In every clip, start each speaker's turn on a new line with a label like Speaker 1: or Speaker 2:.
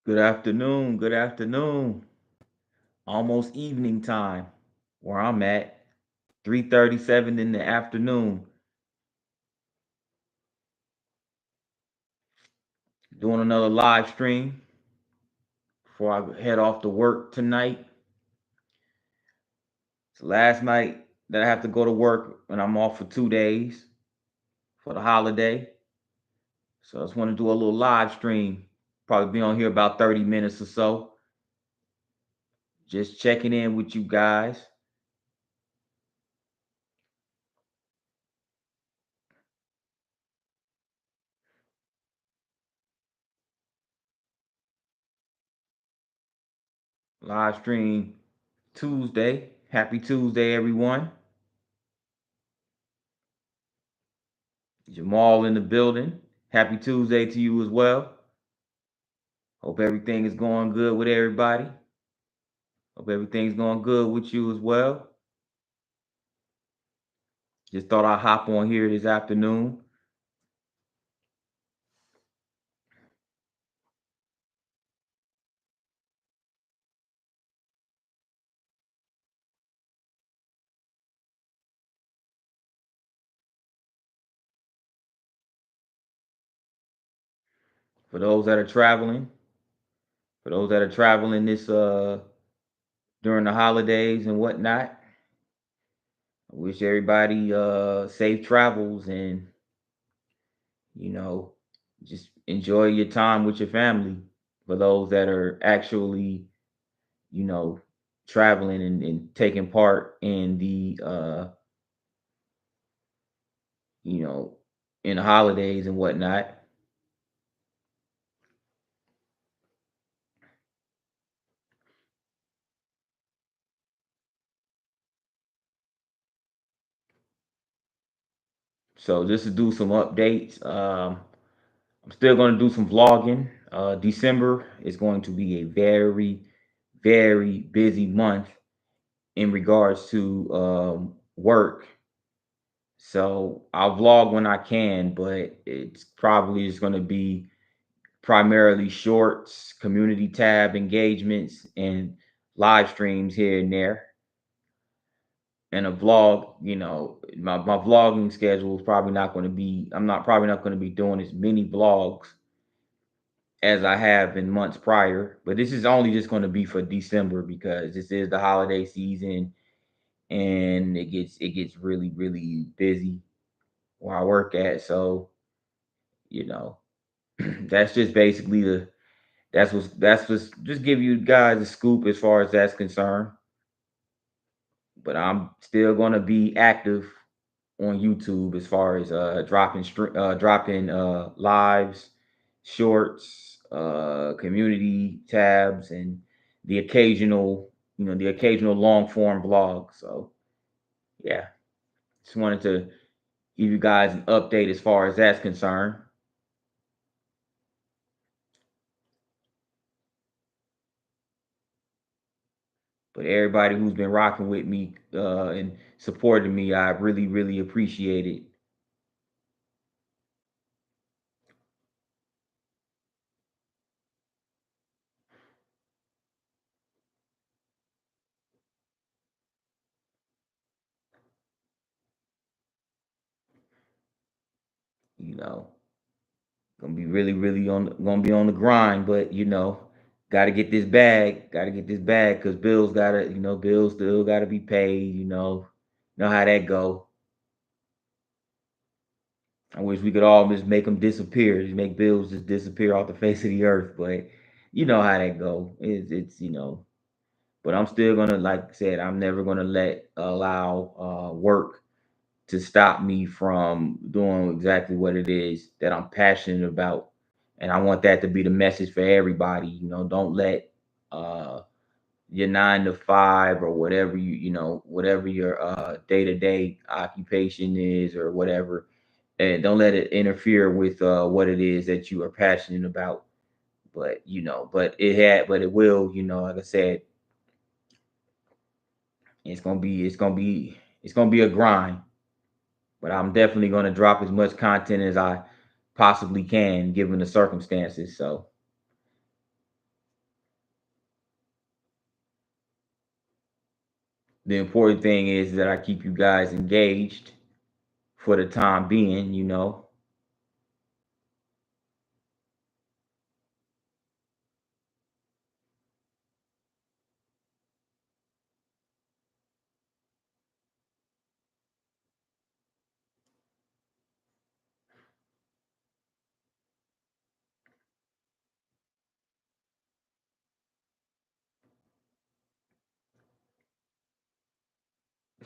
Speaker 1: Good afternoon. Good afternoon. Almost evening time where I'm at. 3:37 in the afternoon. Doing another live stream before I head off to work tonight. It's the last night that I have to go to work and I'm off for 2 days for the holiday. So I just want to do a little live stream. Probably be on here about 30 minutes or so. Just checking in with you guys. Live stream Tuesday. Happy Tuesday, everyone. Jamal in the building. Happy Tuesday to you as well. Hope everything is going good with everybody. Hope everything's going good with you as well. Just thought I'd hop on here this afternoon. For those that are traveling, for those that are traveling this during the holidays and whatnot, I wish everybody safe travels and you know just enjoy your time with your family. For those that are actually you know traveling and taking part in the you know, in the holidays and whatnot. So just to do some updates, I'm still going to do some vlogging. December is going to be a very, very busy month in regards to work. So I'll vlog when I can, but it's probably just going to be primarily shorts, community tab engagements, and live streams here and there. And a vlog, my vlogging schedule is probably not going to be, I'm not probably not going to be doing as many vlogs as I have in months prior. But this is only just going to be for December because this is the holiday season and it gets really, really busy where I work at. So, you know, that's just basically that's what's just give you guys a scoop as far as that's concerned. But I'm still gonna be active on YouTube as far as dropping lives, shorts, community tabs, and the occasional long form vlog. So yeah, just wanted to give you guys an update as far as that's concerned. But everybody who's been rocking with me and supporting me, I really, really appreciate it. You know, gonna be on the grind, but gotta get this bag, gotta get this bag because bills still gotta be paid, know how that go. I wish we could all just make them disappear, just make bills just disappear off the face of the earth, but you know how that go. It's but I'm still gonna, like I said, I'm never gonna allow work to stop me from doing exactly what it is that I'm passionate about. And I want that to be the message for everybody. Don't let uh, your 9 to 5 or whatever whatever your day to day occupation is or whatever, and don't let it interfere with what it is that you are passionate about. But it will, like I said, it's gonna be a grind. But I'm definitely going to drop as much content as I possibly can given the circumstances. So the important thing is that I keep you guys engaged for the time being, you know.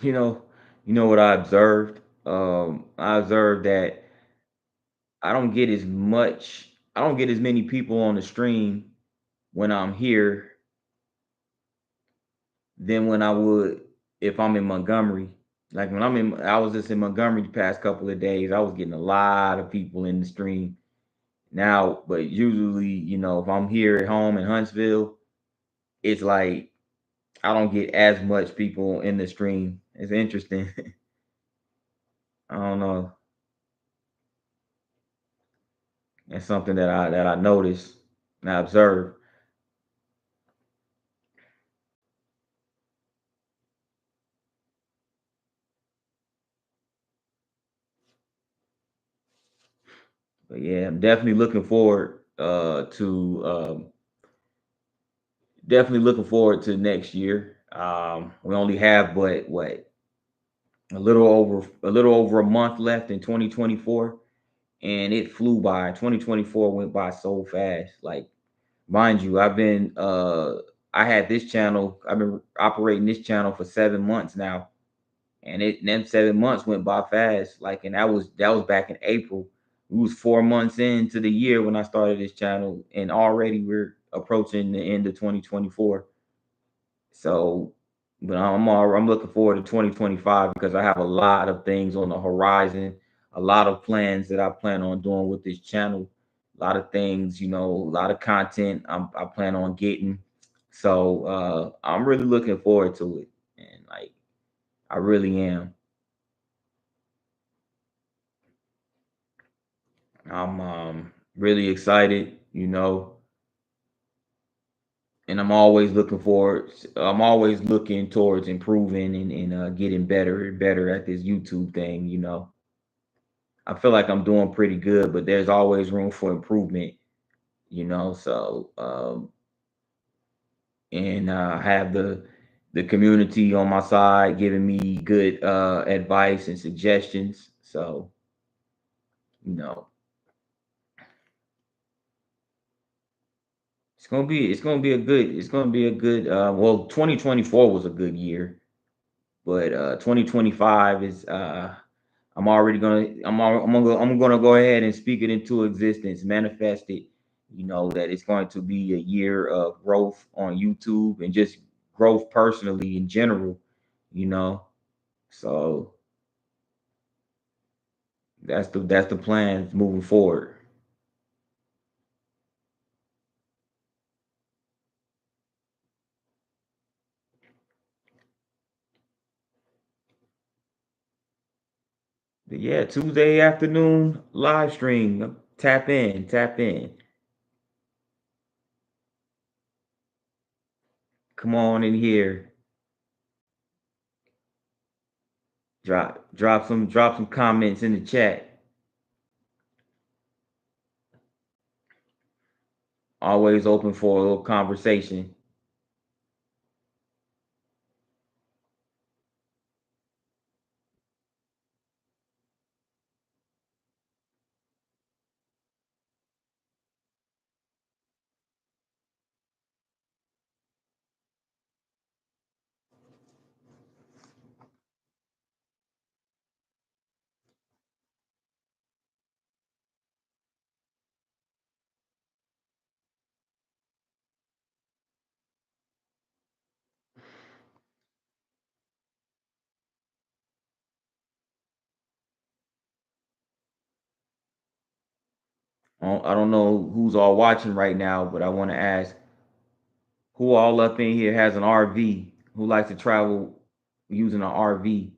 Speaker 1: You know, you know what I observed? I observed that I don't get as much, I don't get as many people on the stream when I'm here than when I would if I'm in Montgomery. Like when I was just in Montgomery the past couple of days, I was getting a lot of people in the stream now. But usually, you know, if I'm here at home in Huntsville, it's like I don't get as much people in the stream. It's interesting. I don't know. That's something that I noticed and I observed. But yeah, I'm definitely looking forward to definitely looking forward to next year. We only have what a little over a month left in 2024, and it flew by. 2024 went by so fast. Like, mind you, I had this channel. I've been operating this channel for 7 months now, and them 7 months went by fast. Like, and that was back in April. We was 4 months into the year when I started this channel, and already we're approaching the end of 2024. So, but I'm looking forward to 2025 because I have a lot of things on the horizon, a lot of plans that I plan on doing with this channel, a lot of things, you know, a lot of content I plan on getting. So I'm really looking forward to it, and like I really am. I'm really excited, you know, and I'm always looking towards improving and getting better and better at this YouTube thing, you know. I feel like I'm doing pretty good, but there's always room for improvement, you know. So and I have the community on my side giving me good advice and suggestions. So, you know, it's gonna be a good well, 2024 was a good year, but 2025 is I'm gonna go ahead and speak it into existence, manifest it. You know that it's going to be a year of growth on YouTube and just growth personally in general. You know, so that's the plan moving forward. But yeah, Tuesday afternoon live stream. Tap in, tap in. Come on in here. Drop some comments in the chat. Always open for a little conversation. I don't know who's all watching right now, but I want to ask who all up in here has an RV? Who likes to travel using an RV?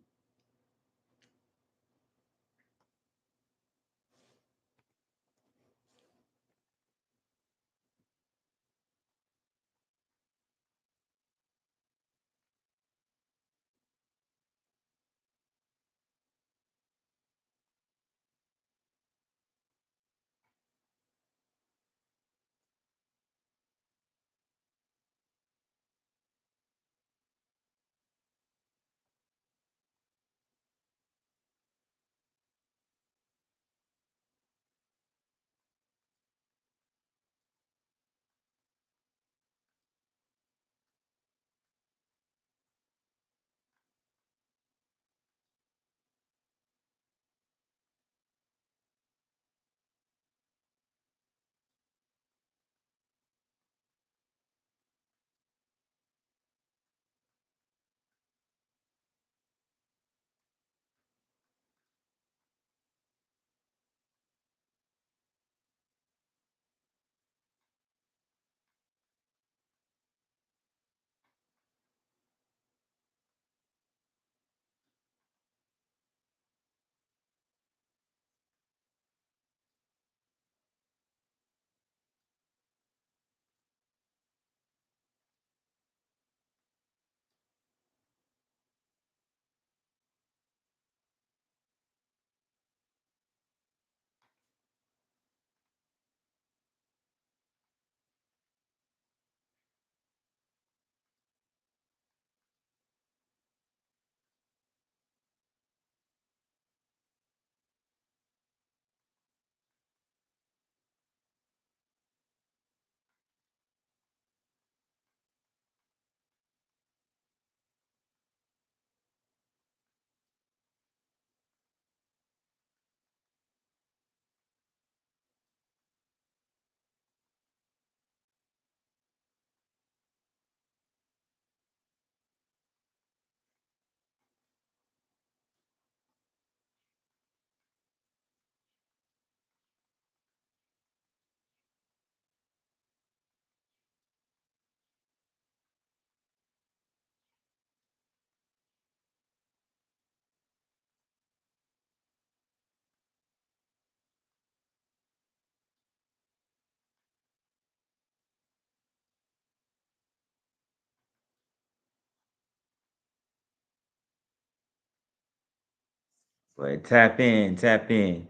Speaker 1: But tap in, tap in.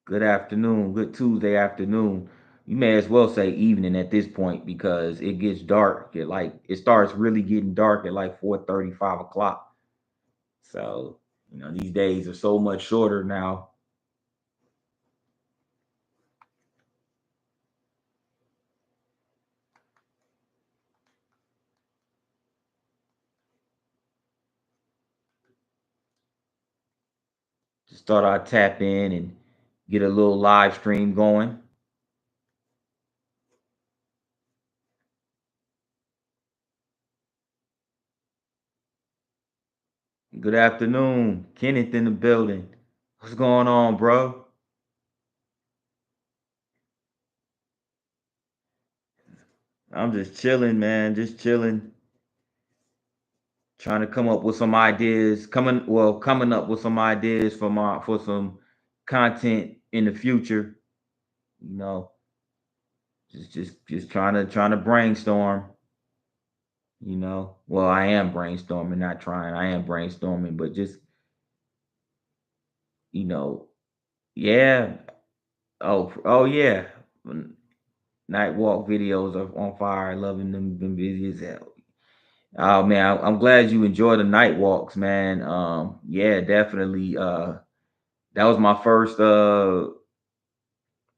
Speaker 1: Good afternoon, good Tuesday afternoon. You may as well say evening at this point because it gets dark. It starts really getting dark at like 4:30, 5 o'clock. So, these days are so much shorter now. Just thought I'd tap in and get a little live stream going. Good afternoon, Kenneth in the building. What's going on, bro? I'm just chilling, man. Just chilling. Trying to come up with some ideas. Coming up with some ideas for some content in the future. You know, just trying to brainstorm. Well, I am brainstorming, not trying. I am brainstorming, but just you know, yeah. Oh yeah. Night walk videos are on fire. Loving them. Been busy as hell. Oh man, I'm glad you enjoy the night walks, man. Yeah, definitely. That was my first. That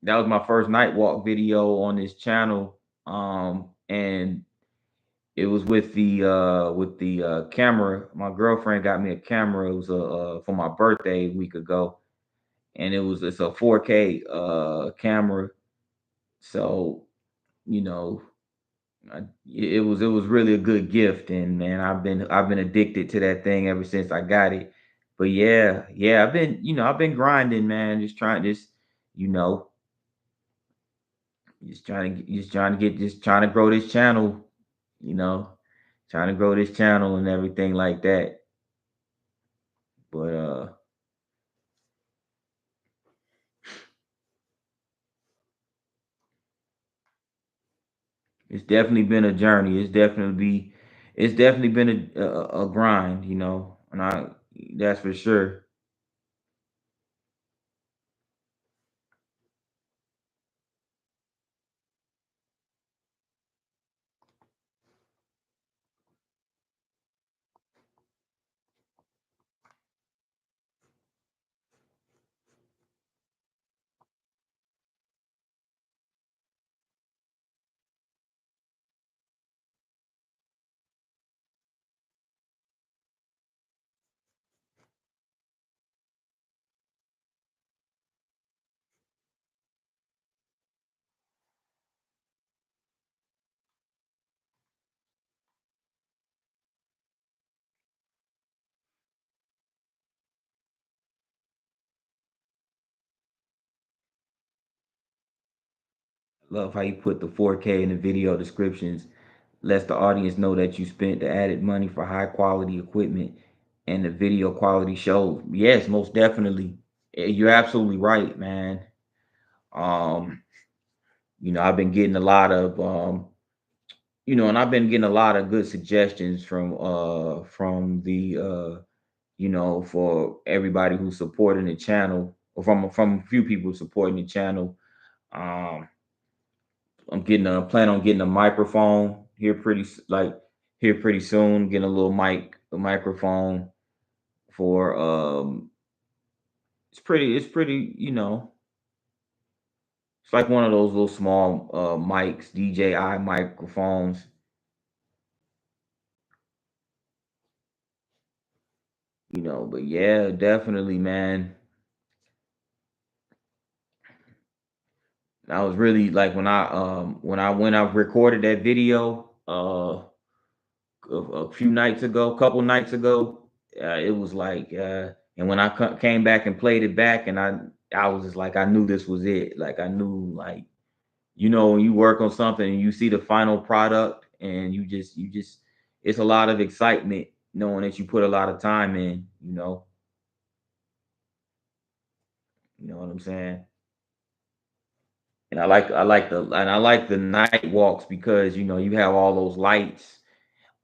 Speaker 1: was my first night walk video on this channel. And it was with the camera. My girlfriend got me a camera. It was for my birthday a week ago, and it's a 4K camera. So you know, it was really a good gift, and man, I've been addicted to that thing ever since I got it. But yeah, I've been grinding, man. You know, just trying to grow this channel. You know, trying to grow this channel and everything like that. But it's definitely been a journey. It's definitely been a grind. And that's for sure. Love how you put the 4K in the video descriptions. Lets the audience know that you spent the added money for high quality equipment and the video quality shows. Yes, most definitely. You're absolutely right, man. Um, I've been getting a lot of and I've been getting a lot of good suggestions from the for everybody who's supporting the channel, or from a few people supporting the channel. Um, I'm getting a plan on getting a microphone here pretty soon. Getting a microphone for it's pretty. It's like one of those little small mics, DJI microphones. But yeah, definitely, man. I was really like when I recorded that video a few nights ago, couple nights ago. It was like, and when I came back and played it back, and I was just like, I knew this was it. Like I knew, like when you work on something and you see the final product, and you just, it's a lot of excitement knowing that you put a lot of time in. You know what I'm saying? And I like the night walks because you have all those lights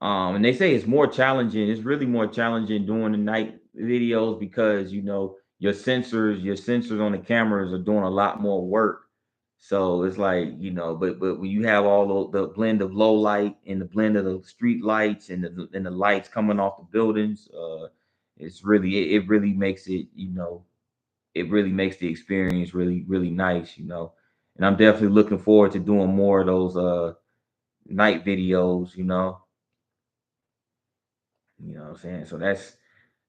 Speaker 1: And they say it's more challenging. It's really more challenging doing the night videos because your sensors on the cameras are doing a lot more work. So it's like, but when you have all the blend of low light and the blend of the street lights and the lights coming off the buildings, it's really it really makes it really makes the experience really really nice. And I'm definitely looking forward to doing more of those night videos. You know what I'm saying?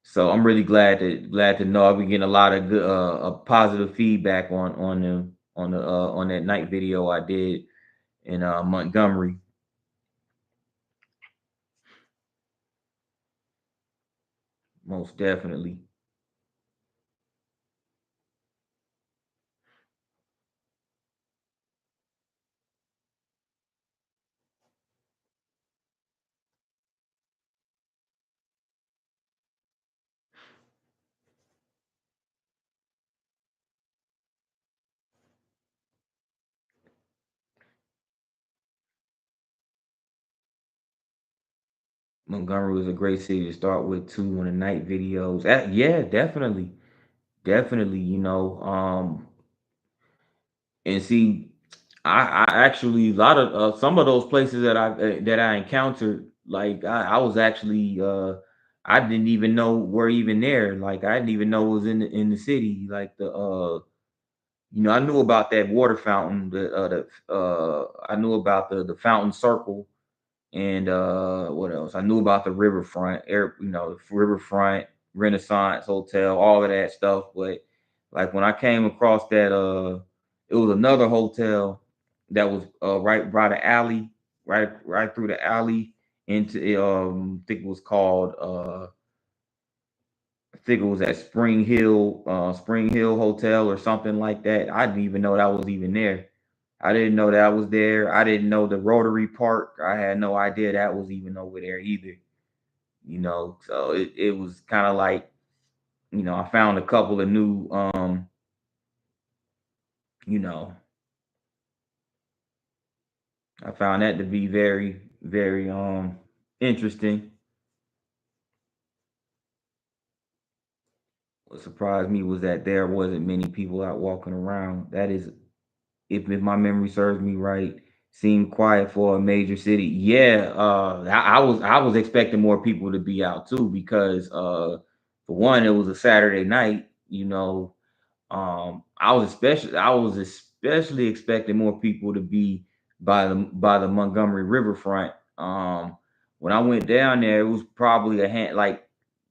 Speaker 1: So I'm really glad to know I've been getting a lot of good positive feedback on them on that night video I did in Montgomery. Most definitely. Montgomery was a great city to start with too on the night videos. Yeah, definitely. Definitely, and see, I actually a lot of some of those places that I encountered, like I was actually I didn't even know were even there. Like I didn't even know it was in the city. Like I knew about that water fountain. I knew about the fountain circle, and what else? I knew about the riverfront, riverfront Renaissance Hotel, all of that stuff. But like when I came across that, it was another hotel that was right by the alley, right through the alley into I think it was called I think it was at Spring Hill Hotel or something like that. I didn't even know that was even there. I didn't know that was there. I didn't know the Rotary Park. I had no idea that was even over there either. So it was kind of like, I found a couple of new you know, I found that to be very, very interesting. What surprised me was that there wasn't many people out walking around. That is, if my memory serves me right, seemed quiet for a major city. Yeah, I was expecting more people to be out too because for one, it was a Saturday night. I was especially expecting more people to be by the Montgomery Riverfront. When I went down there, it was probably a hand like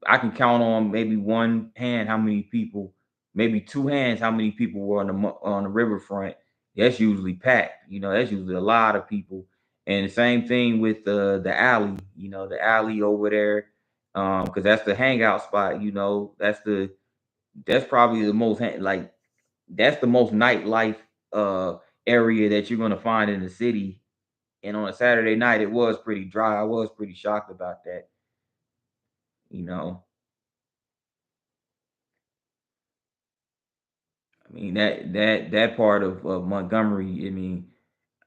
Speaker 1: I can count on maybe one hand how many people, maybe two hands how many people were on the riverfront. That's usually packed. That's usually a lot of people. And the same thing with the alley. The alley over there, because that's the hangout spot. That's probably the most like that's the most nightlife uh area that you're gonna find in the city. And on a Saturday night, it was pretty dry. I was pretty shocked about that. You know, I mean that part of Montgomery.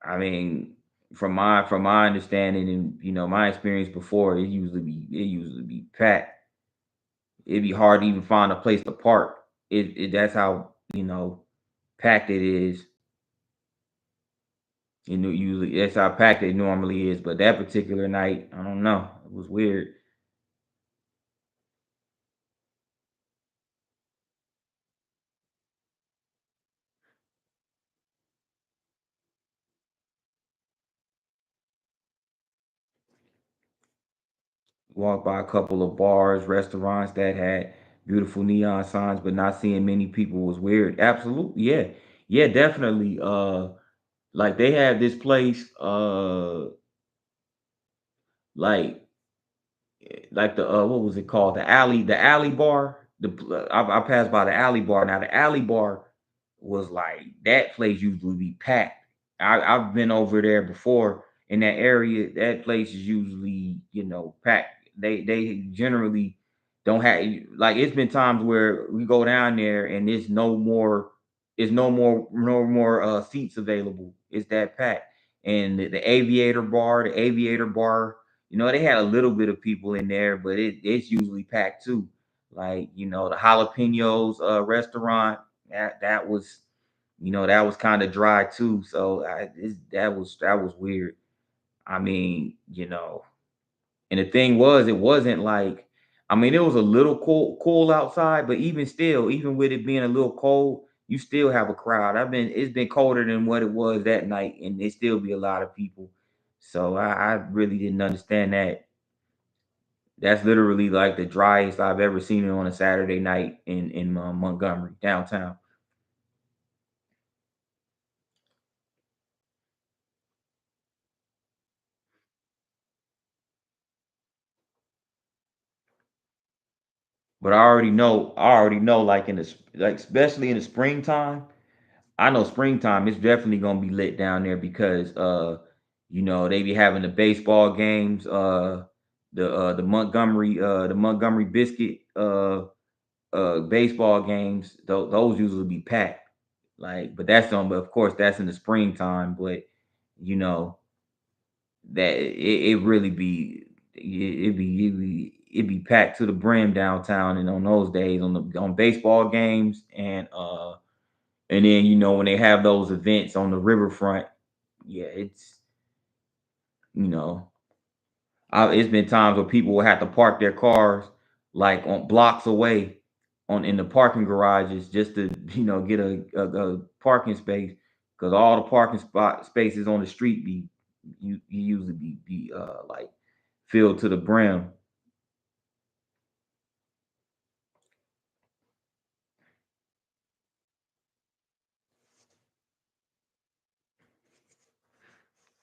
Speaker 1: I mean, from my understanding and my experience before, it usually be packed. It'd be hard to even find a place to park. That's how packed it is. Usually that's how packed it normally is. But that particular night, I don't know. It was weird. Walked by a couple of bars, restaurants that had beautiful neon signs, but not seeing many people was weird. Absolutely, yeah, yeah, definitely. Like they have this place, like like the what was it called? The alley bar. I passed by the alley bar. Now the alley bar was like that place usually be packed. I've been over there before in that area. That place is usually packed. They generally don't have like it's been times where we go down there and there's no more seats available. It's that packed. And the Aviator bar They had a little bit of people in there, but it's usually packed too. Like, the jalapenos restaurant, that was kind of dry too. So that was weird. I mean, and the thing was, it wasn't like, I mean, it was a little cool outside, but even still, even with it being a little cold, you still have a crowd. It's been colder than what it was that night, and it still be a lot of people. So I really didn't understand that. That's literally like the driest I've ever seen it on a Saturday night in Montgomery downtown. But I already know, like like especially in the springtime. I know springtime it's definitely gonna be lit down there because they be having the baseball games, the Montgomery Biscuit baseball games. Those usually be packed. Like, but but of course that's in the springtime. But you know that it really be it be packed to the brim downtown, and on those days on baseball games and then when they have those events on the riverfront, yeah, you know it's been times where people will have to park their cars like on blocks away on in the parking garages just to get a parking space, because all the parking spot spaces on the street you usually be like filled to the brim.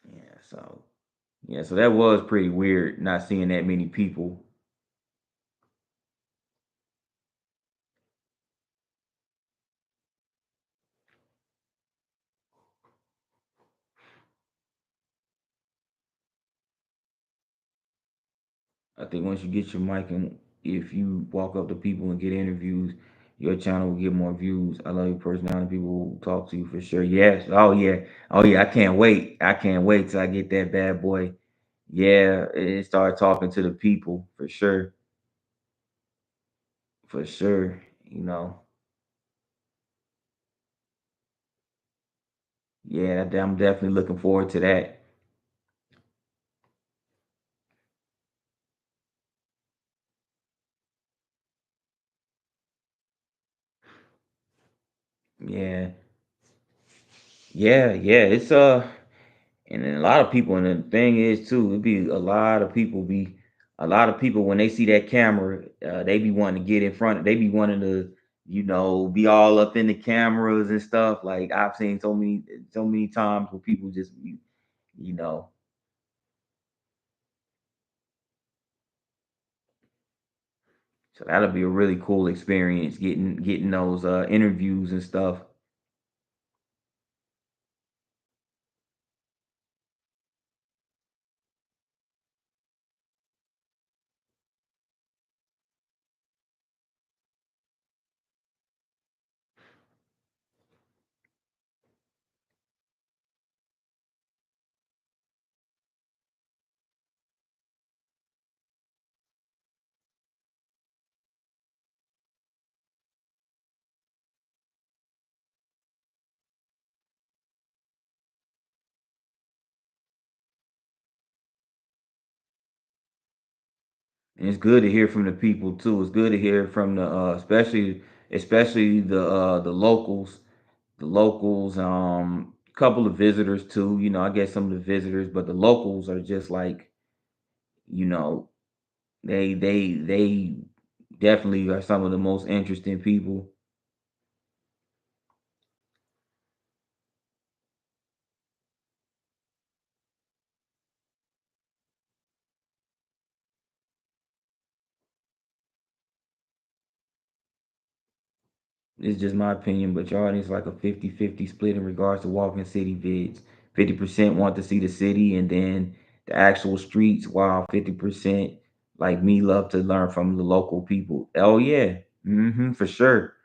Speaker 1: Yeah so yeah so that was pretty weird not seeing that many people. I think once you get your mic and if you walk up to people and get interviews, your channel will get more views. I love your personality. People will talk to you for sure. Yes. Oh yeah. Oh yeah. I can't wait. I can't wait till I get that bad boy. Yeah, and start talking to the people for sure. For sure. Yeah, I'm definitely looking forward to that. Yeah. Yeah. And then a lot of people, and the thing is too, it be a lot of people when they see that camera, they be wanting to get in front. They be wanting to, be all up in the cameras and stuff. Like I've seen so many times where people just be, you know. So that'll be a really cool experience getting those interviews and stuff. And it's good to hear from the people too. It's good to hear from the especially the locals, couple of visitors too. I guess some of the visitors, but the locals are just like, you know, they definitely are some of the most interesting people. It's just my opinion, but y'all, it's like a 50-50 split in regards to walking city vids. 50% want to see the city and then the actual streets, while 50% like me love to learn from the local people. Oh yeah. For sure.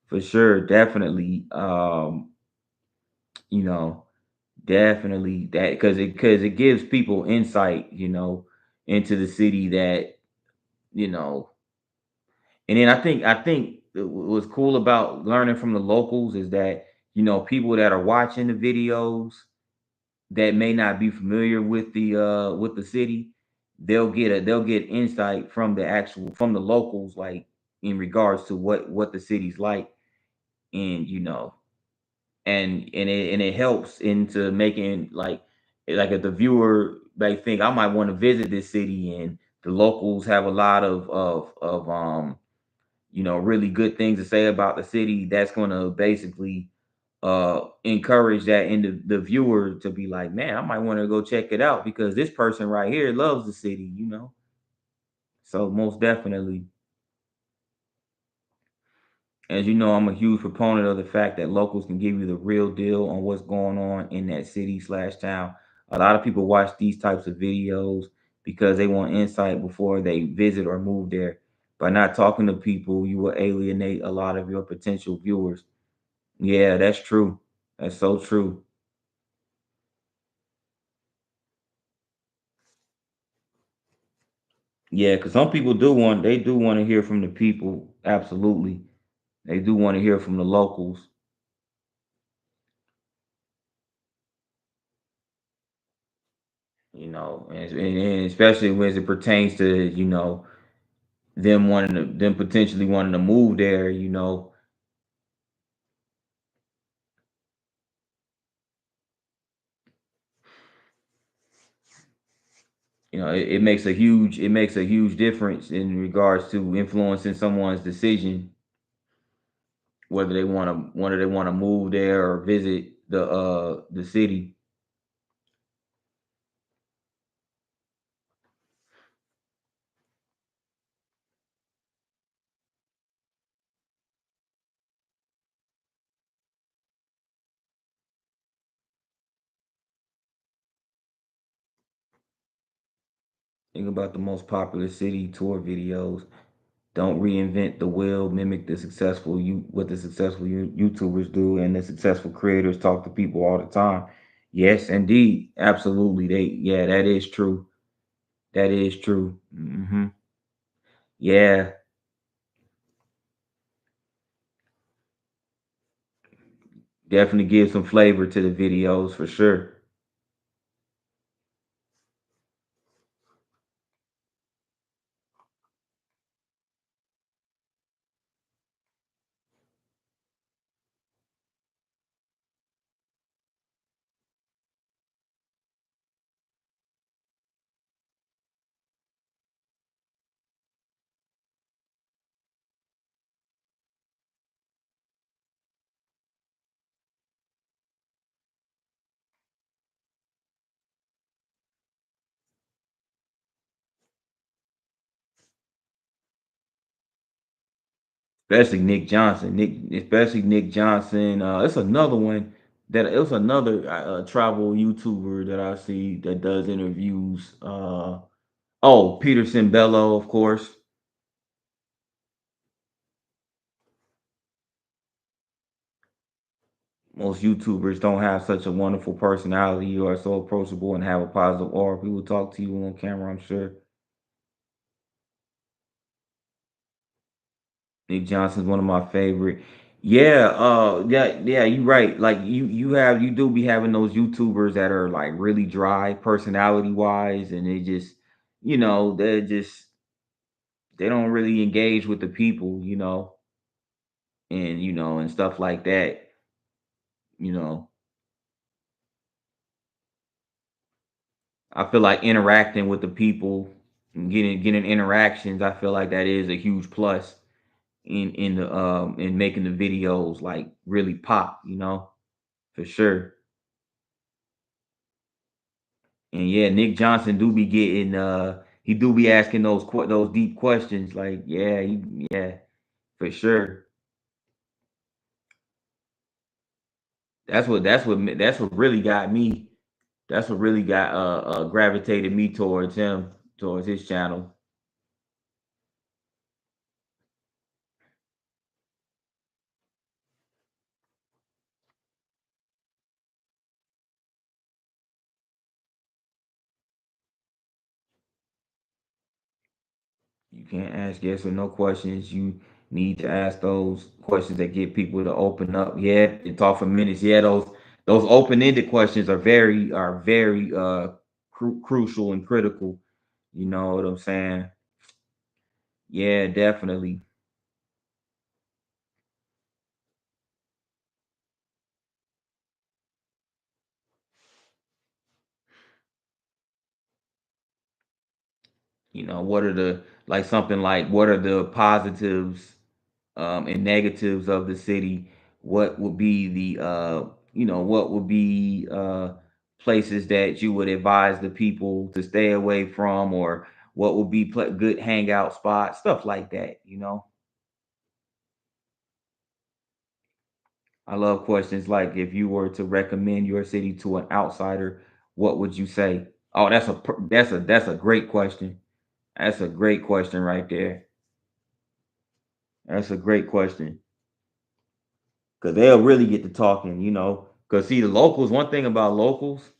Speaker 1: For sure. Definitely. You know, definitely that because it gives people insight, into the city that, you know. And then I think what's cool about learning from the locals is that, people that are watching the videos that may not be familiar with the city, they'll get insight from the locals, like in regards to what the city's like. And and it helps into making, like if the viewer may think I might want to visit this city, and the locals have a lot of really good things to say about the city, that's going to basically encourage that in the viewer to be like, man, I might want to go check it out because this person right here loves the city. So most definitely, as you know, I'm a huge proponent of the fact that locals can give you the real deal on what's going on in that city slash town. A lot of people watch these types of videos because they want insight before they visit or move there. By not talking to people, you will alienate a lot of your potential viewers. Yeah, that's true. That's so true. Yeah, because some people they do want to hear from the people. Absolutely, they do want to hear from the locals. And especially when it pertains to them potentially wanting to move there. It makes a huge difference in regards to influencing someone's decision, whether they want to move there or visit the city. Think about the most popular city tour videos. Don't reinvent the wheel. Mimic what the successful YouTubers do, and the successful creators talk to people all the time. Yes, indeed, absolutely. Yeah, that is true. That is true. Yeah, definitely give some flavor to the videos for sure. Especially Nick Johnson. Especially Nick Johnson. It's another one that it was another travel YouTuber that I see that does interviews. Oh, Peterson Bello, of course. Most YouTubers don't have such a wonderful personality. You are so approachable and have a positive aura. People talk to you on camera, I'm sure. Nick Johnson's one of my favorite. Yeah, yeah, you're right. Like you do be having those YouTubers that are like really dry personality wise, and they don't really engage with the people, and stuff like that. You know, I feel like interacting with the people, and getting interactions. I feel like that is a huge plus in making the videos like really pop, for sure. And yeah, Nick Johnson do be getting he do be asking those deep questions, like, yeah, yeah, for sure. That's what really got me. That's what really got gravitated me towards him, towards his channel. You can't ask yes or no questions. You need to ask those questions that get people to open up. Yeah, and talk for minutes. Yeah, those open-ended questions are very crucial and critical. You know what I'm saying? Yeah, definitely. What are the like something like what are the positives and negatives of the city? What would be what would be places that you would advise the people to stay away from, or what would be good hangout spots, stuff like that. I love questions like, if you were to recommend your city to an outsider, what would you say? Oh, that's a great question. That's a great question right there. That's a great question. Because they'll really get to talking. Because see, the locals, one thing about locals,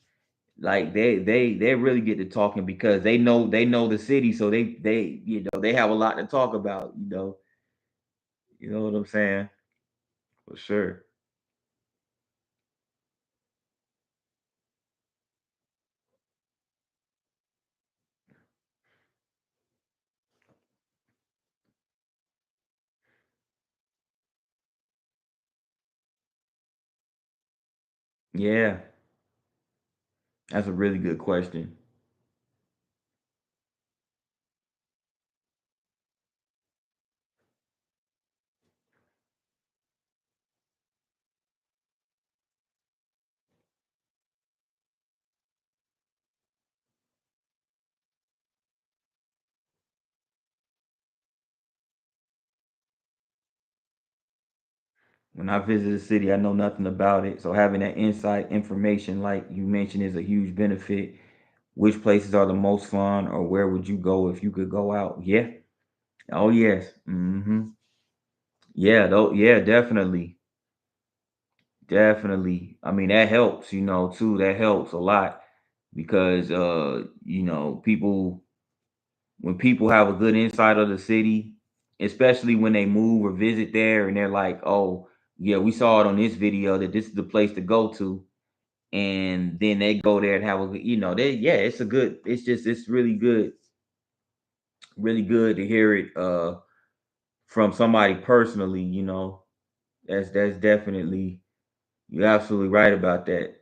Speaker 1: like they really get to talking because they know the city, so they have a lot to talk about. You know what I'm saying? For sure. Yeah, that's a really good question. When I visit a city, I know nothing about it, so having that inside information, like you mentioned, is a huge benefit. Which places are the most fun, or where would you go if you could go out? Yeah. Oh yes. Yeah. Though. Yeah. Definitely. Definitely. I mean, that helps. Too. That helps a lot because people when people have a good insight of the city, especially when they move or visit there, and they're like, "Oh, yeah, we saw it on this video that this is the place to go to," and then they go there and have a they yeah, it's really good, really good to hear it from somebody personally. That's definitely, you're absolutely right about that.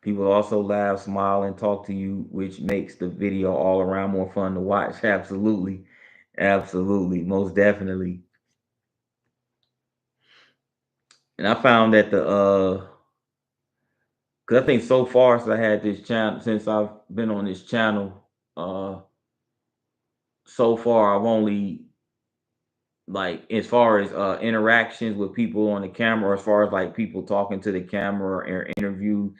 Speaker 1: People also laugh, smile, and talk to you, which makes the video all around more fun to watch. Absolutely. Absolutely. Most definitely. And I found that cause I think so far since I've been on this channel, so far I've only, like, as far as interactions with people on the camera, or as far as like people talking to the camera or interview,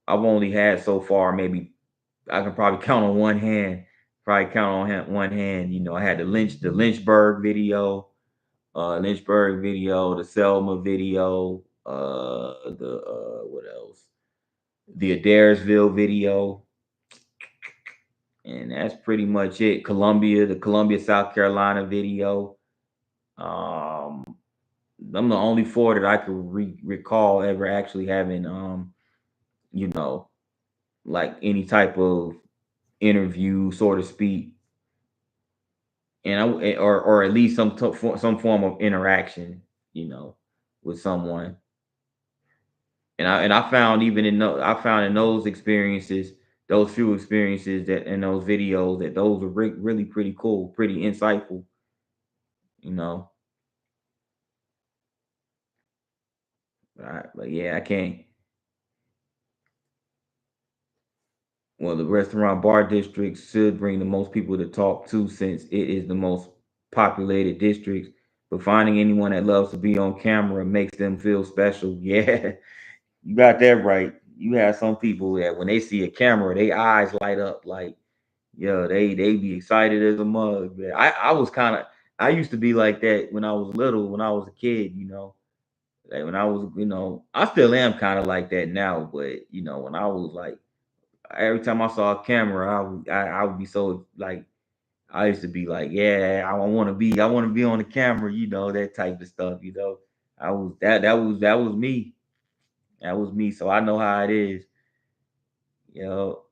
Speaker 1: I've only had so far, maybe I can probably count on one hand. Probably count on one hand. I had the Lynchburg video, the Selma video, the what else? The Adairsville video, and that's pretty much it. The Columbia, South Carolina video. Um, I'm the only four that I could recall ever actually having, you know, like any type of interview, so to speak, or at least some form of interaction, you know, with someone. And I found, I found in those experiences, those few experiences that in those videos, that those were really pretty cool, pretty insightful. You know, but yeah, I can't. Well, the restaurant bar district should bring the most people to talk to, since it is the most populated district. But finding anyone that loves to be on camera makes them feel special. Yeah, you got that right. You have some people that when they see a camera, their eyes light up like, yeah, they be excited as a mug. Man. I used to be like that when I was little, when I was a kid. Like when I was, I still am kind of like that now, but when I was like, every time I saw a camera, I would be so like, I used to be like, yeah, I want to be on the camera, that type of stuff. I was that was me. That was me. So I know how it is. You know,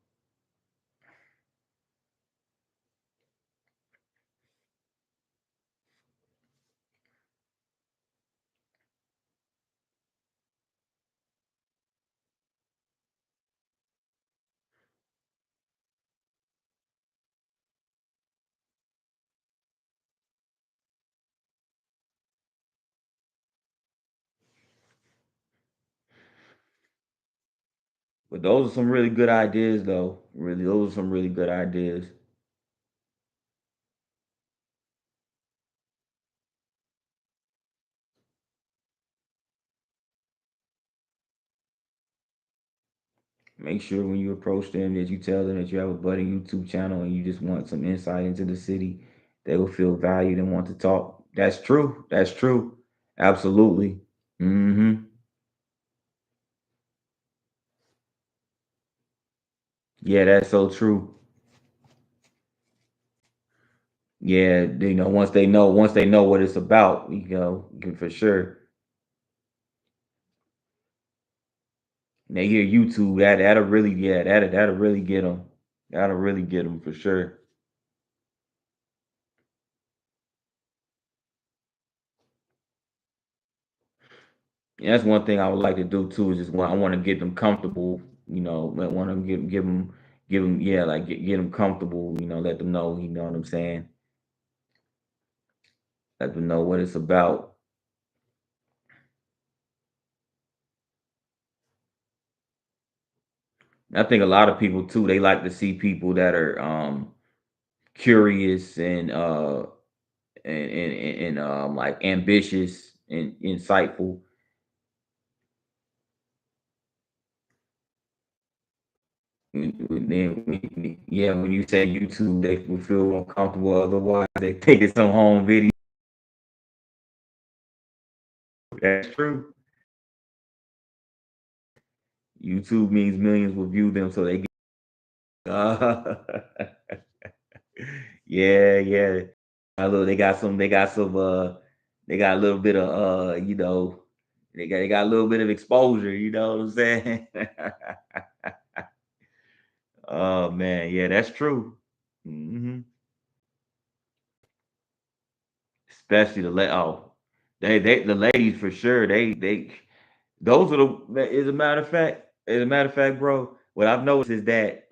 Speaker 1: but those are some really good ideas, though. Really, those are some really good ideas. Make sure when you approach them that you tell them that you have a budding YouTube channel and you just want some insight into the city. They will feel valued and want to talk. That's true. That's true. Absolutely. Hmm. Yeah, that's so true. Yeah, once they know what it's about, for sure. And they hear YouTube, that'll really, yeah, that'll really get them. That'll really get them for sure. Yeah, that's one thing I would like to do too. Is just I want to get them comfortable. I want to give them, yeah, like get them comfortable. Let them know. You know what I'm saying? Let them know what it's about. I think a lot of people too. They like to see people that are curious and like ambitious and insightful. Yeah, when you say YouTube, they will feel uncomfortable. Otherwise, they take it some home video. That's true. YouTube means millions will view them, so they get. Uh, yeah, yeah. They got some. They got some. They got a little bit of. They got a little bit of exposure. You know what I'm saying? Oh man, yeah, that's true. Hmm. Especially the ladies for sure. They those are the. As a matter of fact, bro. What I've noticed is that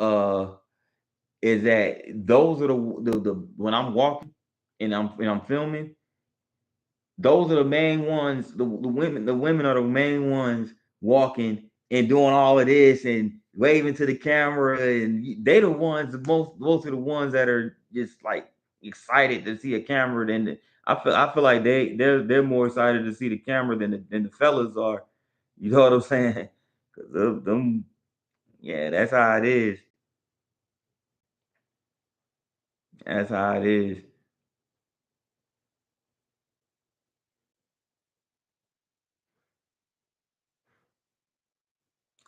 Speaker 1: those are the when I'm walking and I'm filming, those are the main ones. The women are the main ones walking and doing all of this and waving to the camera, and they the ones most of the ones that are just like excited to see a camera I feel like they're more excited to see the camera than the fellas are. You know what I'm saying? Cause them, yeah, that's how it is. That's how it is.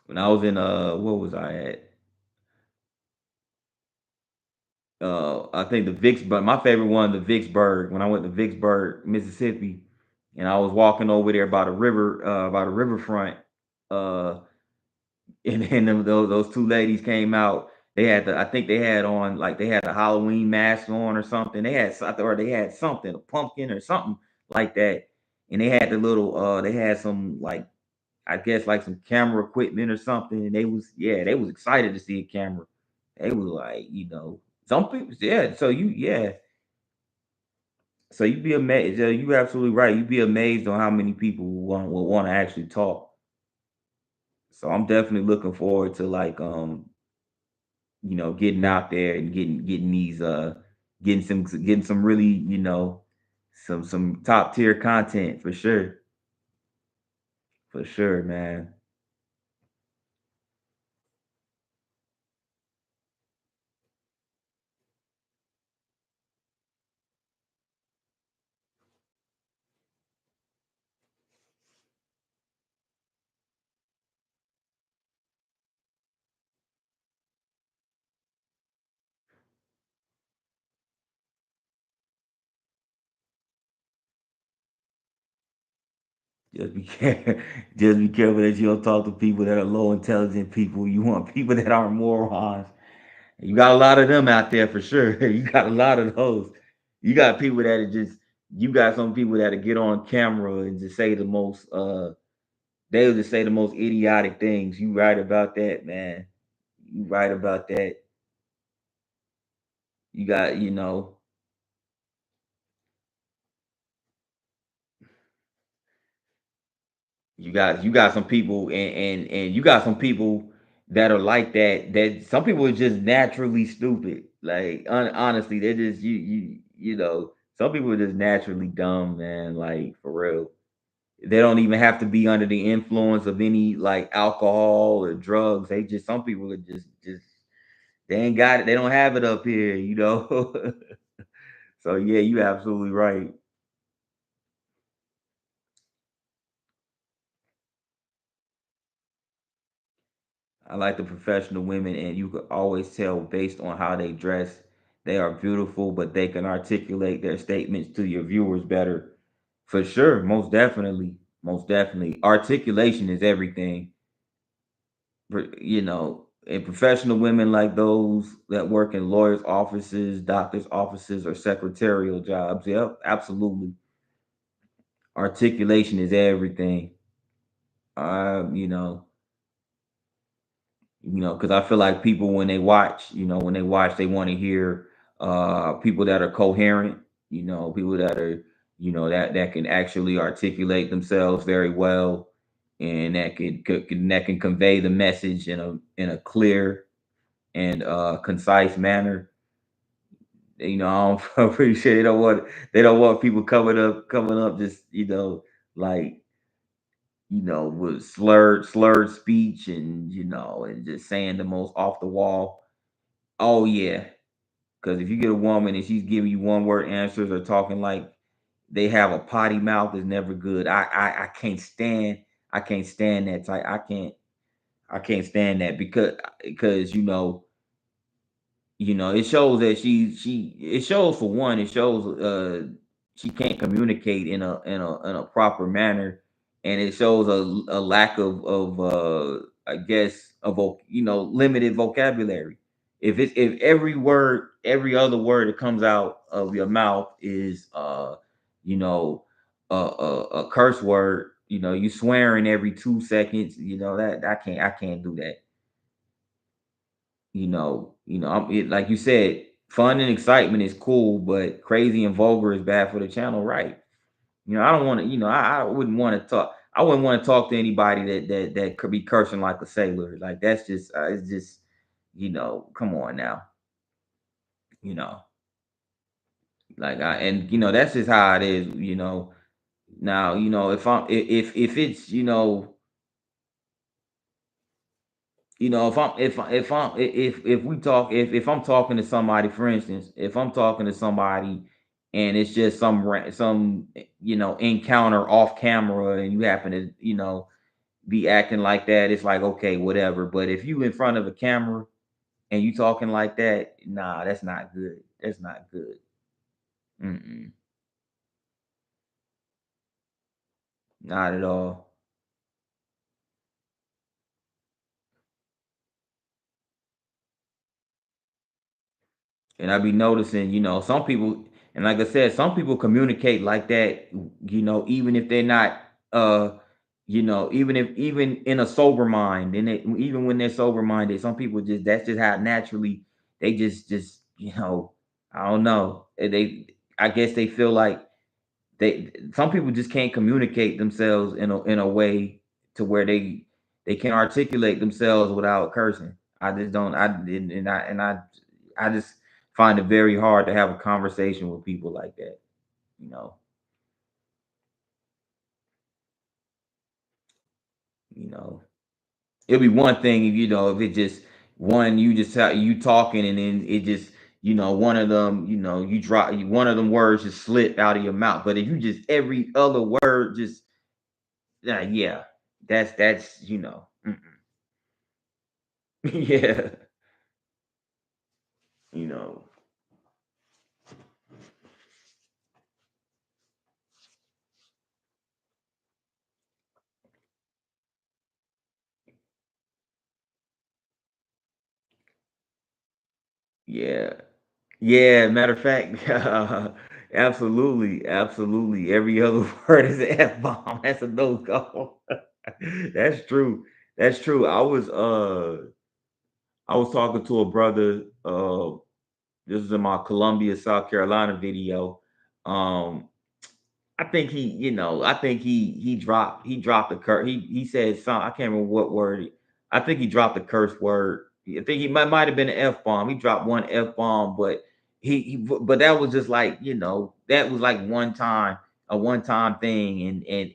Speaker 1: When I was in what was I at? I think the Vicksburg. My favorite one, the Vicksburg. When I went to Vicksburg, Mississippi, and I was walking over there by the riverfront, uh, and then those two ladies came out. I think they had on like they had a Halloween mask on or something. They had something, a pumpkin or something like that, and they had some like I guess like some camera equipment or something, and they was excited to see a camera. They was like, some people, yeah. So you'd be amazed. You absolutely right. You'd be amazed on how many people will want to actually talk. So I'm definitely looking forward to like getting out there and getting some really some top tier content for sure. For sure, man. Just be care- just be careful that you don't talk to people that are low intelligent people. You want people that aren't morons. You got a lot of them out there for sure. You got a lot of those. You got people that are just. You got some people that get on camera and just say the most. They'll just say the most idiotic things. You right about that, man. You right about that. You got, you got some people, and you got some people that are like that. That some people are just naturally stupid. Like honestly, they're just some people are just naturally dumb, man. Like for real. They don't even have to be under the influence of any like alcohol or drugs. They just some people are just they ain't got it. They don't have it up here. So yeah, you absolutely right. I like the professional women, and you could always tell based on how they dress. They are beautiful, but they can articulate their statements to your viewers better. For sure, most definitely, most definitely. Articulation is everything. And professional women like those that work in lawyers' offices, doctors' offices, or secretarial jobs. Yep, absolutely. Articulation is everything. Um, you know, because I feel like people when they watch, they want to hear people that are coherent, people that are, that can actually articulate themselves very well, and that can convey the message in a clear and concise manner. I'm pretty sure they don't want people coming up just like with slurred speech, and just saying the most off the wall. Oh yeah, because if you get a woman and she's giving you one word answers or talking like they have a potty mouth, is never good. I can't stand that type. I can't stand that because it shows that it shows, for one, it shows she can't communicate in a proper manner, and it shows a lack of I guess limited vocabulary. If every other word that comes out of your mouth is you know a curse word, you swearing every 2 seconds, that I can't do that. Like you said, fun and excitement is cool, but crazy and vulgar is bad for the channel, right? I don't want to. I wouldn't want to talk. I wouldn't want to talk to anybody that could be cursing like a sailor. Like that's just, it's just, come on now. You know, like and that's just how it is. Now if it's if we talk if I'm talking to somebody, for instance, if I'm talking to somebody and it's just some encounter off camera, and you happen to be acting like that, it's like, okay, whatever. But if you in front of a camera and you talking like that, nah, that's not good. That's not good. Mm-mm, not at all. And I be noticing, some people, and like I said, some people communicate like that, even if they're not, even in a sober mind, and even when they're sober minded, some people just that's just how naturally they just I don't know. I guess they feel like some people just can't communicate themselves in a way to where they can articulate themselves without cursing. I just don't. I just find it very hard to have a conversation with people like that. You know, you know, it'll be one thing if if it just one you just you talking, and then it just one of them you drop one of them words just slip out of your mouth. But if you just every other word just yeah, that's yeah, you know. Yeah. Yeah, matter of fact, absolutely, absolutely. Every other word is an F bomb. That's a no go. That's true. That's true. I was talking to a brother. This is in my Columbia, South Carolina video. Um, I think I think he dropped a curse. He said some. I can't remember what word. I think he dropped a curse word. I think he might have been an F bomb. He dropped one F bomb, but but that was just like that was like a one time thing, and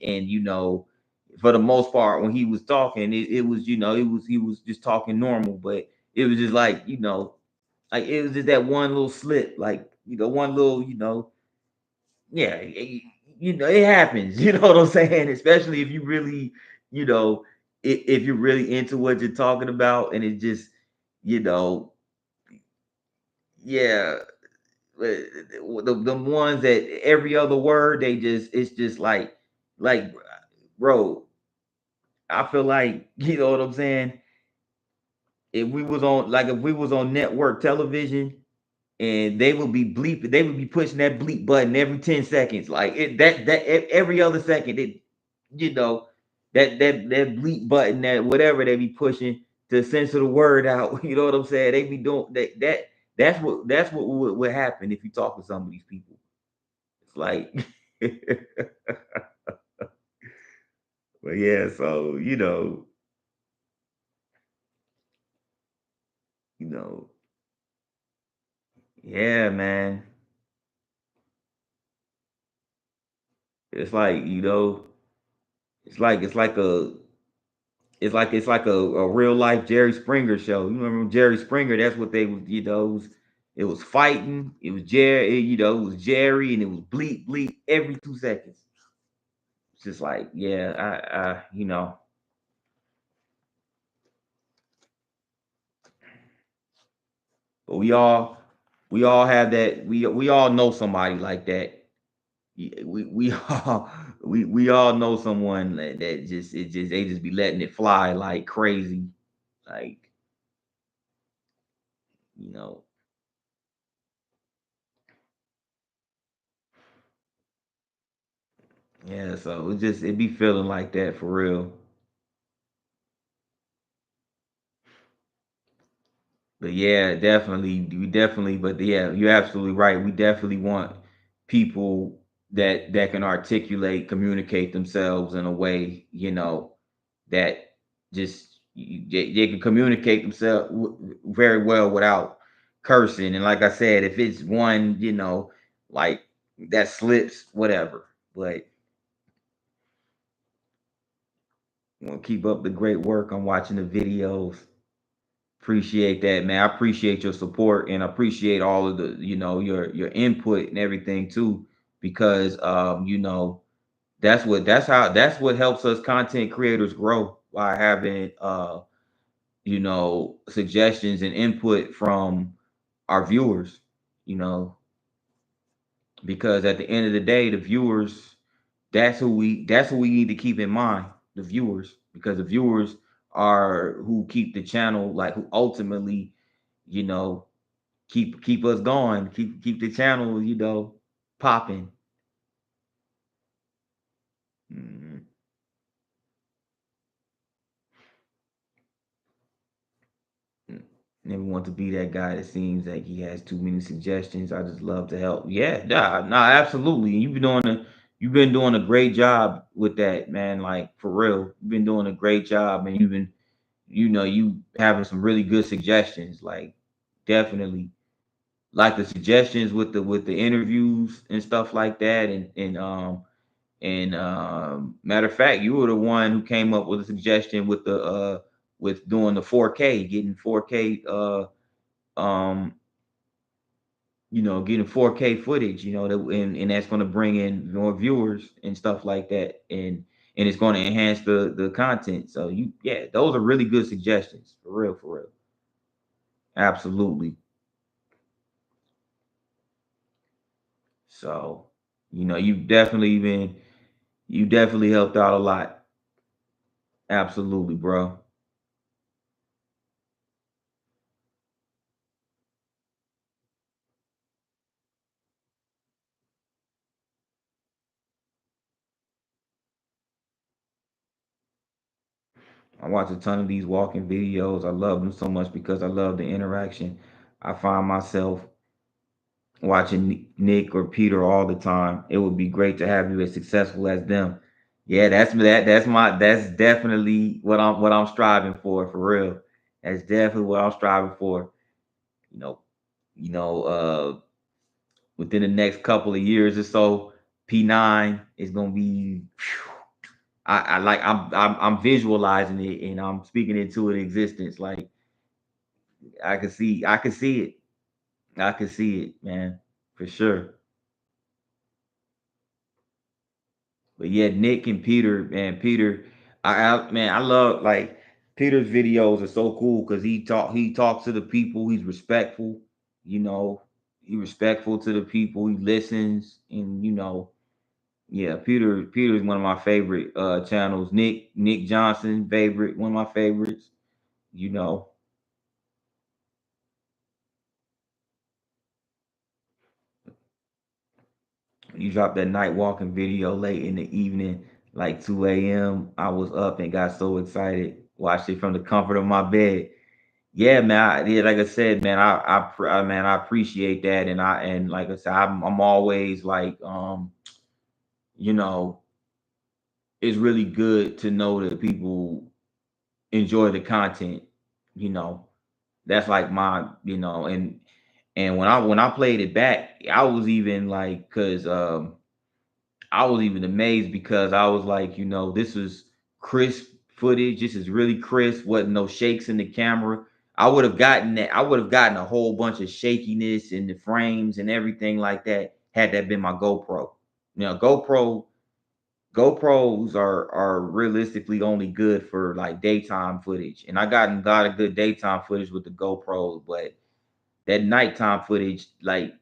Speaker 1: for the most part when he was talking, it was he was just talking normal, but it was just like it was just that one little slip, like one little yeah, it happens. You know what I'm saying? Especially if you really, if you're really into what you're talking about, and it just, you know, yeah, the ones that every other word they just it's just like, bro, I feel like you know what I'm saying. If we was on network television and they would be bleeping, they would be pushing that bleep button every 10 seconds. Like every other second, you know, that bleep button, that whatever they be pushing to censor the word out. You know what I'm saying? They be doing that's what would happen if you talk to some of these people. It's like but yeah, so you know, yeah, man. It's like, it's like a real life Jerry Springer show. You remember Jerry Springer? That's what they was. It was fighting. It was Jerry. It was Jerry, and it was bleep bleep every 2 seconds. It's just like, yeah, but we all have that. We all know somebody like that. We all we all know someone that just they just be letting it fly like crazy, like you know. Yeah, so it be feeling like that for real. But yeah, definitely, we definitely. But yeah, you're absolutely right. We definitely want people that can articulate, communicate themselves in a way, that just they can communicate themselves very well without cursing. And like I said, if it's one, like that slips, whatever. But want to keep up the great work. I'm watching the videos. Appreciate that, man. I appreciate your support and I appreciate all of the, your input and everything too, because that's what helps us content creators grow by having suggestions and input from our viewers, you know, because at the end of the day, the viewers, that's who we need to keep in mind, the viewers, because the viewers are who keep the channel, like who ultimately, you know, keep us going, keep the channel, popping. Mhm. Never want to be that guy that seems like he has too many suggestions. I just love to help. Yeah, nah, nah, absolutely. You've been doing a great job with that, man. Like for real, you've been doing a great job, and you having some really good suggestions. Like definitely, like the suggestions with the interviews and stuff like that, and matter of fact, you were the one who came up with a suggestion with doing the 4K, getting 4K um getting 4K footage, and that's going to bring in more viewers and stuff like that, and it's going to enhance the content. So yeah, those are really good suggestions, for real, for real. Absolutely. So, you definitely helped out a lot. Absolutely, bro. I watch a ton of these walking videos. I love them so much because I love the interaction. I find myself watching Nick or Peter all the time. It would be great to have you as successful as them. Yeah, that's definitely what I'm striving for real. That's definitely what I'm striving for. You know, you know, within the next couple of years or so, P9 is gonna be. I like I'm visualizing it and I'm speaking into an existence. Like I can see it. I can see it, man, for sure. But yeah, Nick and Peter, man, Peter, man, I love like Peter's videos are so cool because he talks to the people. He's respectful, you know. He respectful to the people. He listens, and yeah, Peter is one of my favorite channels. Nick Johnson, favorite, one of my favorites. You know, you dropped that night walking video late in the evening, like 2 a.m. I was up and got so excited. Watched it from the comfort of my bed. Yeah, man. Yeah, like I said, man, man, I appreciate that, and like I said, I'm always like, you know, it's really good to know that people enjoy the content. You know, that's like my, and when I played it back, I was even like, cause I was even amazed because I was like, this is crisp footage. This is really crisp. Wasn't no shakes in the camera. I would have gotten that. I would have gotten a whole bunch of shakiness in the frames and everything like that had that been my GoPro. GoPros are realistically only good for like daytime footage, and I gotten a lot of good daytime footage with the GoPros, but that nighttime footage, like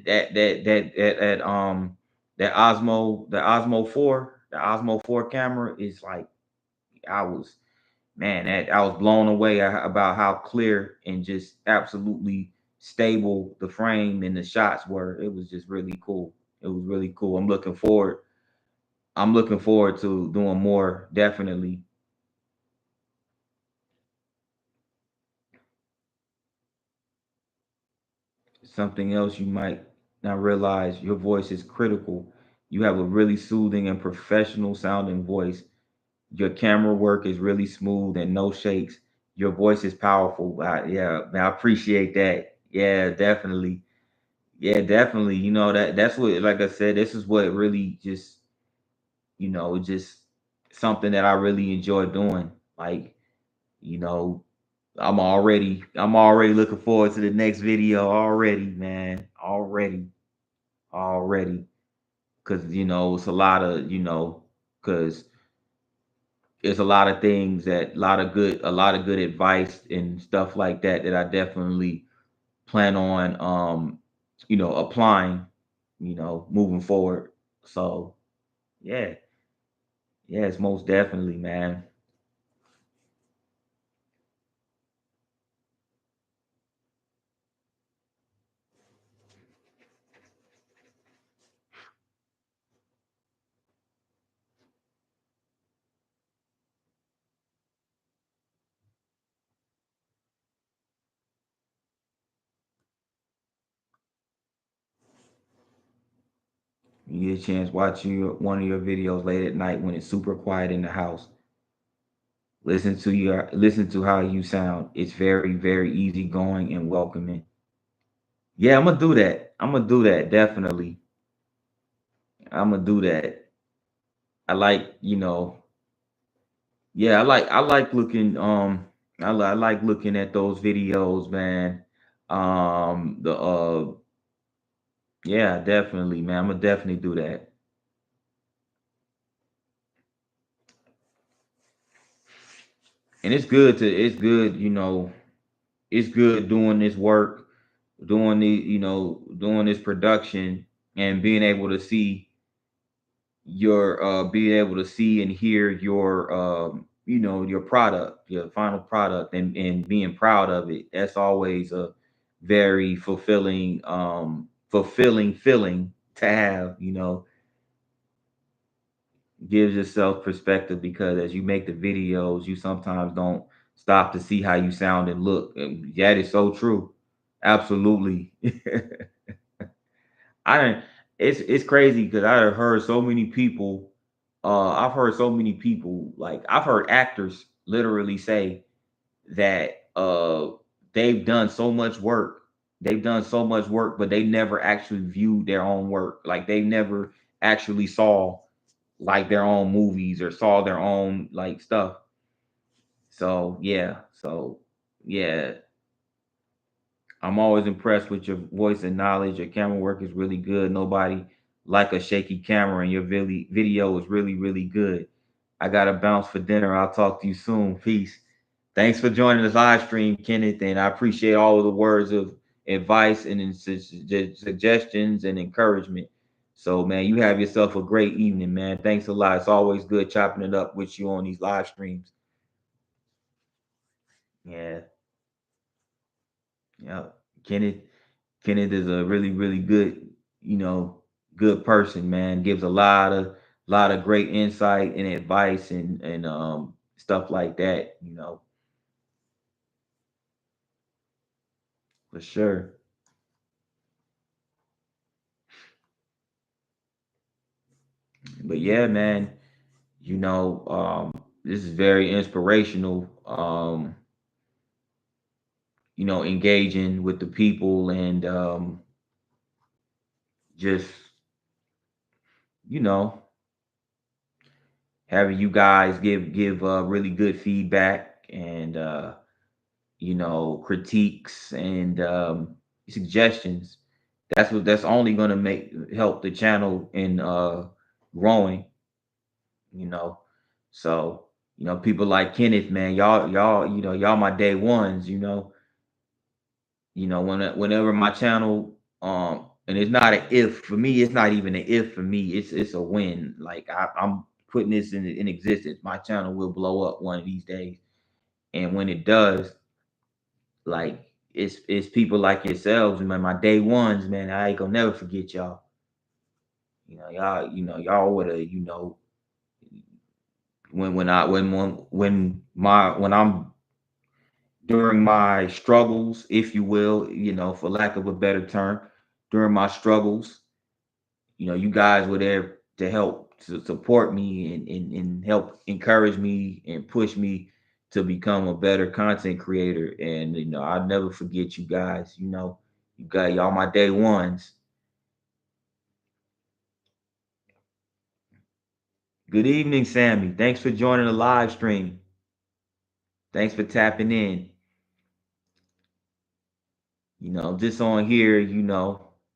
Speaker 1: that Osmo 4 camera is like I was man that I was blown away about how clear and just absolutely stable the frame and the shots were. It was just really cool. It was really cool. I'm looking forward to doing more, definitely. Something else you might not realize, your voice is critical. You have a really soothing and professional sounding voice. Your camera work is really smooth and no shakes. Your voice is powerful. Yeah, man, I appreciate that. Yeah, definitely. Yeah, definitely. That's what, like I said, this is what really just, just something that I really enjoy doing. Like, you know, I'm already looking forward to the next video already, man. Already. Cause it's cause it's a lot of things that a lot of good advice and stuff like that that I definitely plan on applying, moving forward. So yeah, yes, most definitely, man. You get a chance watching one of your videos late at night when it's super quiet in the house. Listen to how you sound. It's very, very easygoing and welcoming. Yeah, I'm gonna do that. I'm gonna do that, definitely. I'm gonna do that. I like, yeah, I like looking I like looking at those videos, man. The Yeah, definitely, man. I'm gonna definitely do that. And it's good doing this work, doing this production and being able to see and hear your product, your final product, and being proud of it. That's always a very fulfilling feeling to have. gives yourself perspective, because as you make the videos, you sometimes don't stop to see how you sound and look. And that is so true. Absolutely. I don't. It's crazy because I have heard so many people. I've heard so many people, like I've heard actors literally say that they've done so much work. They've done so much work, but they never actually viewed their own work. Like they never actually saw like their own movies or saw their own like stuff. So yeah, I'm always impressed with your voice and knowledge. Your camera work is really good. Nobody like a shaky camera, and your video is really, really good. I got to bounce for dinner. I'll talk to you soon. Peace. Thanks for joining this live stream, Kenneth, and I appreciate all of the words of advice and suggestions and encouragement. So, man, you have yourself a great evening, man. Thanks a lot. It's always good chopping it up with you on these live streams. Yeah, yeah. Kenneth, Kenneth is a really, really good, you know, good person, man. Gives a lot of great insight and advice and stuff like that, for sure. But yeah, man, this is very inspirational. Engaging with the people and just, you know, having you guys give really good feedback and critiques and suggestions. That's only gonna make help the channel in growing, you know. So, people like Kenneth, man, y'all my day ones, whenever my channel, and it's not an if for me, it's not even an if for me, it's a win. Like I'm putting this in existence. My channel will blow up one of these days. And when it does, like it's people like yourselves, man, my day ones, man. I ain't gonna never forget y'all. Y'all would have, when I'm during my struggles, if you will, for lack of a better term, during my struggles, you guys were there to help to support me and help encourage me and push me to become a better content creator. And I'll never forget you guys. You got y'all my day ones. Good evening, Sammy. Thanks for joining the live stream. Thanks for tapping in. Just on here,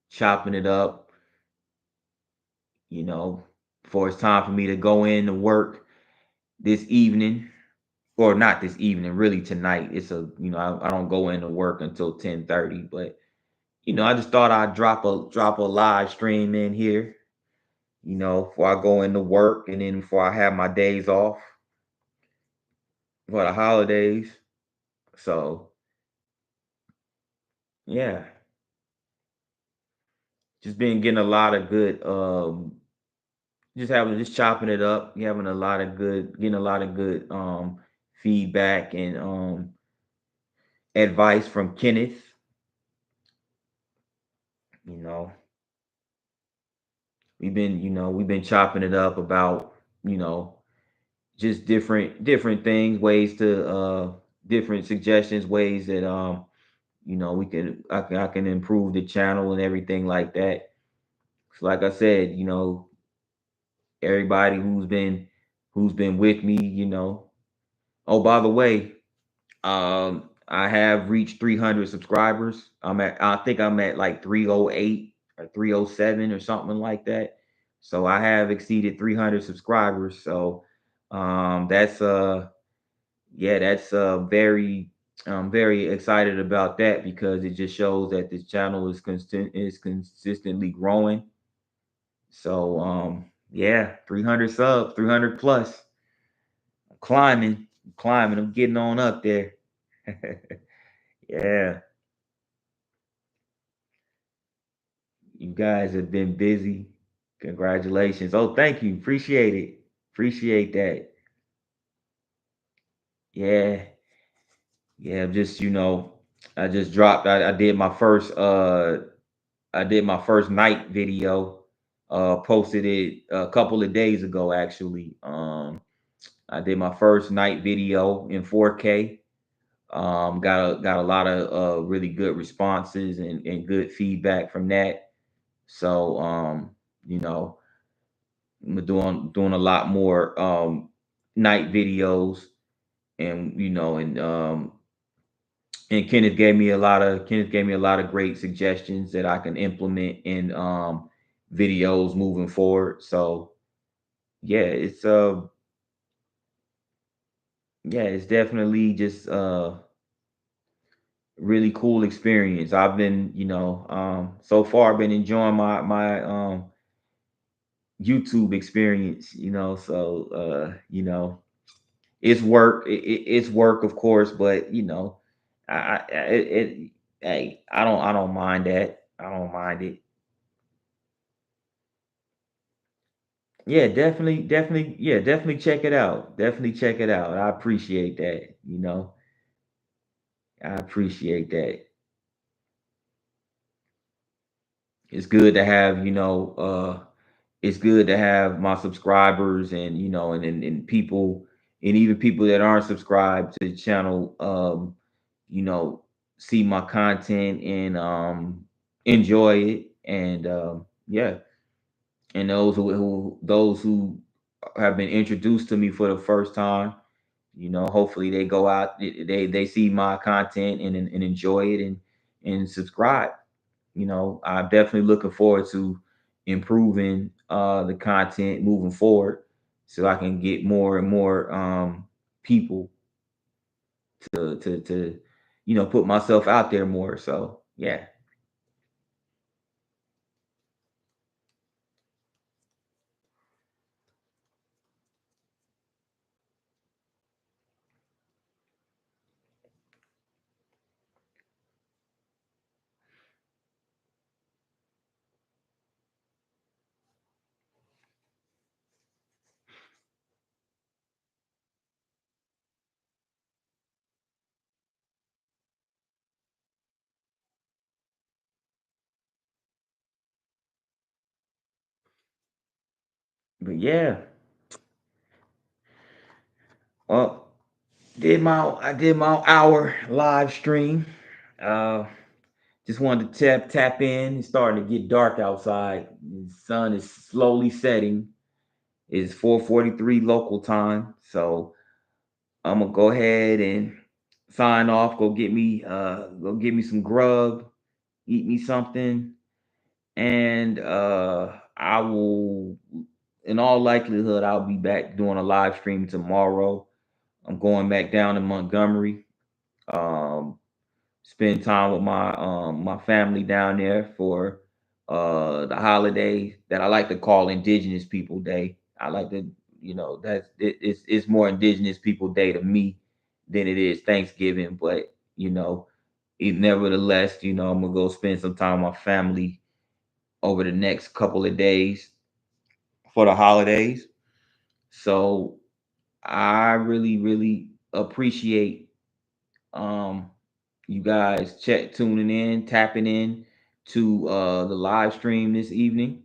Speaker 1: chopping it up, before it's time for me to go in to work this evening, or not this evening, really tonight. I don't go into work until 10:30, but I just thought I'd drop a live stream in here, before I go into work and then before I have my days off for the holidays. So yeah, just been getting a lot of good just chopping it up, having a lot of good getting a lot of good feedback and advice from Kenneth, you know. We've been chopping it up about, you know, just different things, ways to different suggestions, ways that I can improve the channel and everything like that. So like I said, everybody who's been with me, Oh, by the way, I have reached 300 subscribers. I think I'm at like 308 or 307 or something like that. So I have exceeded 300 subscribers. So that's yeah, that's very excited about that, because it just shows that this channel is consistently growing. So yeah, 300 subs, 300 plus. I'm climbing. I'm getting on up there. Yeah, you guys have been busy. Congratulations. Oh, thank you. Appreciate it. Appreciate that. Yeah. Yeah, just I just dropped. I did my first. I did my first night video. Posted it a couple of days ago, actually. I did my first night video in 4K. Got a lot of really good responses and good feedback from that. So you know, I'm doing a lot more night videos, and and Kenneth gave me a lot of great suggestions that I can implement in videos moving forward. So yeah, it's definitely just really cool experience. I've been, so far been enjoying my YouTube experience, so it's work. It's work, of course, but hey, I don't mind that. I don't mind it. Yeah, definitely, yeah, definitely check it out. Definitely check it out. I appreciate that. I appreciate that. It's good to have, it's good to have my subscribers and and people, and even people that aren't subscribed to the channel, you know, see my content and enjoy it. And yeah, and those who have been introduced to me for the first time, hopefully they go out, they see my content and enjoy it and subscribe. I'm definitely looking forward to improving the content moving forward, so I can get more and more people to put myself out there more. So yeah. But yeah, well, I did my hour live stream. Uh, just wanted to tap in. It's starting to get dark outside. The sun is slowly setting. It's 4:43 local time, so I'm gonna go ahead and sign off. Go get me some grub, eat me something, and I will, in all likelihood, I'll be back doing a live stream tomorrow. I'm going back down to Montgomery. Um, Spend time with my family down there for the holiday that I like to call Indigenous People Day. I like to, it's more Indigenous People Day to me than it is Thanksgiving, but nevertheless, I'm gonna go spend some time with my family over the next couple of days for the holidays. So I really, really appreciate um you guys tuning in, tapping in to the live stream this evening.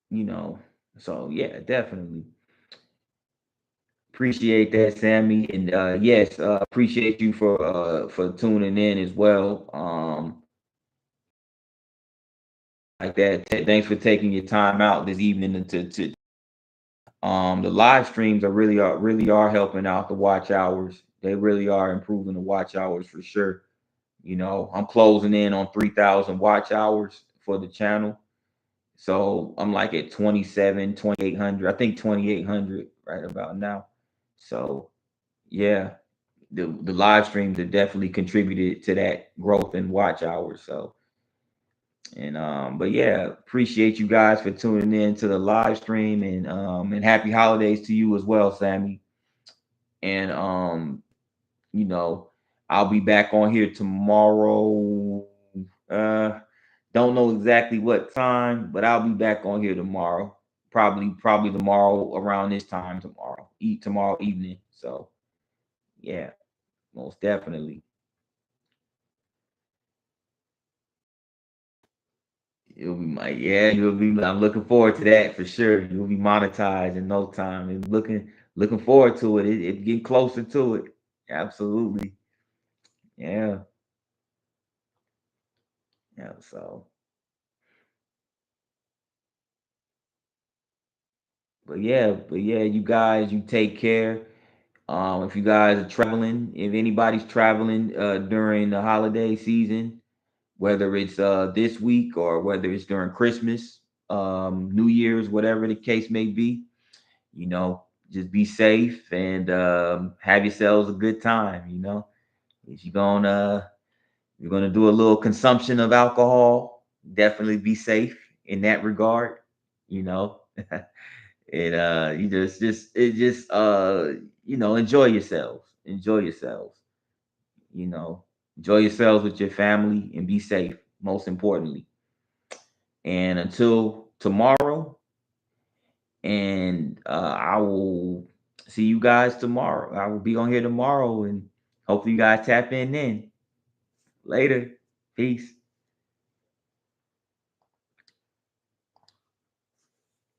Speaker 1: You know, so yeah, definitely appreciate that, Sammy, and yes, appreciate you for tuning in as well. Like that. Thanks for taking your time out this evening to the live streams are really helping out the watch hours. They really are improving the watch hours for sure. I'm closing in on 3,000 watch hours for the channel. So I'm like at 27, 2,800. I think 2,800 right about now. So yeah, the live streams have definitely contributed to that growth in watch hours. So and but yeah, appreciate you guys for tuning in to the live stream, and happy holidays to you as well, Sammy. And you know, I'll be back on here tomorrow. Don't know exactly what time, but I'll be back on here tomorrow. Probably tomorrow around this time tomorrow. Eat tomorrow evening. So yeah, most definitely. You'll be my yeah, you'll be I'm looking forward to that for sure. You'll be monetized in no time. And looking forward to it. It getting closer to it. Absolutely. Yeah. Yeah. So but yeah, you guys, you take care. If you guys are traveling, if anybody's traveling during the holiday season, whether it's this week or whether it's during Christmas, New Year's, whatever the case may be, you know, just be safe and have yourselves a good time. If you're gonna do a little consumption of alcohol, definitely be safe in that regard. You know, and you just enjoy yourselves. Enjoy yourselves. You know, enjoy yourselves with your family and be safe. Most importantly. And until tomorrow, and I will see you guys tomorrow. I will be on here tomorrow, and hopefully you guys tap in then. Later. Peace.